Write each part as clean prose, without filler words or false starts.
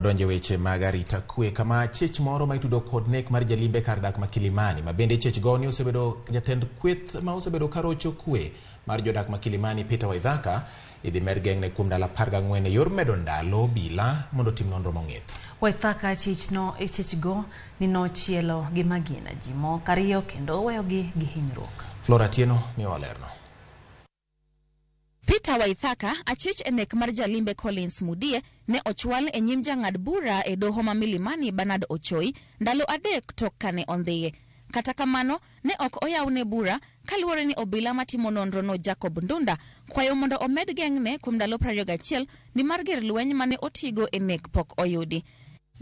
Donje weche mag arita kwe kama achich moro ma itudo kod nek mar jalimbe kar dak ma Kilimani ma bende achich goni osebedo jatend kweth ma osebedo karocho kwe mar jodak ma Kilimani Peter Waithaka idhi med geng'ne kuom ndalo 14 e yor medo ndalo Obila mondo tim nonro mong'ith. Waithaka achich go ni nochielo gi magina ji mo kariyo kendo weyogi gi hinyruok. Flora Tieno ni olerno. Peter Waithaka achich enek mar jalimbe Collins Mudie ne ochwal e nyim jang'ad bura e doho ma Milimani Bernard Ochoi ndalo 3 tok kane ondhiye. Kata kamano ne ok oyawne bura kaluwore ni obila matimo nonro no Jacob Ndunda kwayo mondo omed geng'ne kuom ndalo 21 ni mar gir lweny mane otigo e nek pok oyudi.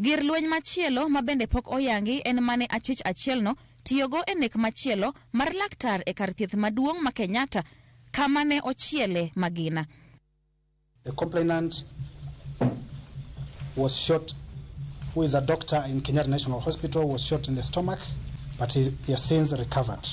Gir lweny machielo ma bende pok oyangi en mane achich achielno tiyogo e nek machielo mar laktar e kar thieth maduong' ma Kenyatta kama ne ochiele magina. The complainant was shot, who is a doctor in Kenyatta National Hospital, was shot in the stomach, but he has since recovered.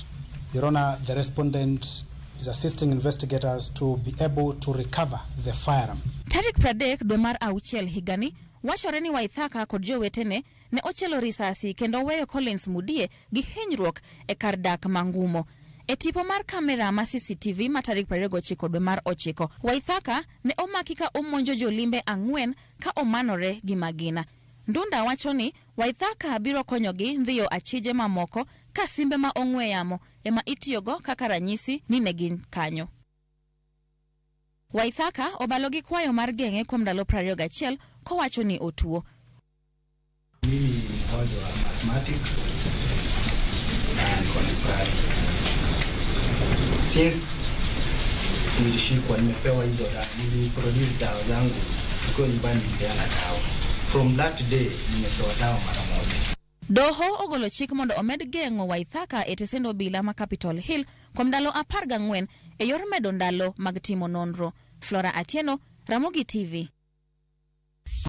Your Honor, the respondent is assisting investigators to be able to recover the firearm. Tarik Pradek dwe mar auchiel higani, wachore ni Waithaka kod jowetene ne ochelo risasi kendo weyo Collins Mudie gi hinyruok e kar dak mangumo. E tipo mar kamera ma CCTV ma tarik 29 dwe mar 9, Waithaka ne omaki ka omonjo jolimbe 4 ka omanore gi magina. Ndunda wacho ni Waithaka biro konyogi ndhiyo achije mamoko ka simbe ma ong'we yamo ema itiyogo kaka ranyisi ni ne gin kanyo. Waithaka obalo gi kwayo mar geng'e kuom ndalo 21 kowacho ni otuo. Mimi ni mgonjwa wa asthmatic na niko na sukari. Since nilishikwa nimepewa hizo dawa, niliproduce dawa zangu nikiwa nyumbani nilipeana dawa. From that day nimepewa dawa mara moja. Doho ogolo chik mondo omed geng'o Waithaka e tesend obila ma Capitol Hill kuom ndalo 14 e yor medo ndalo mag timo nonro. Flora Atieno, Ramogi TV.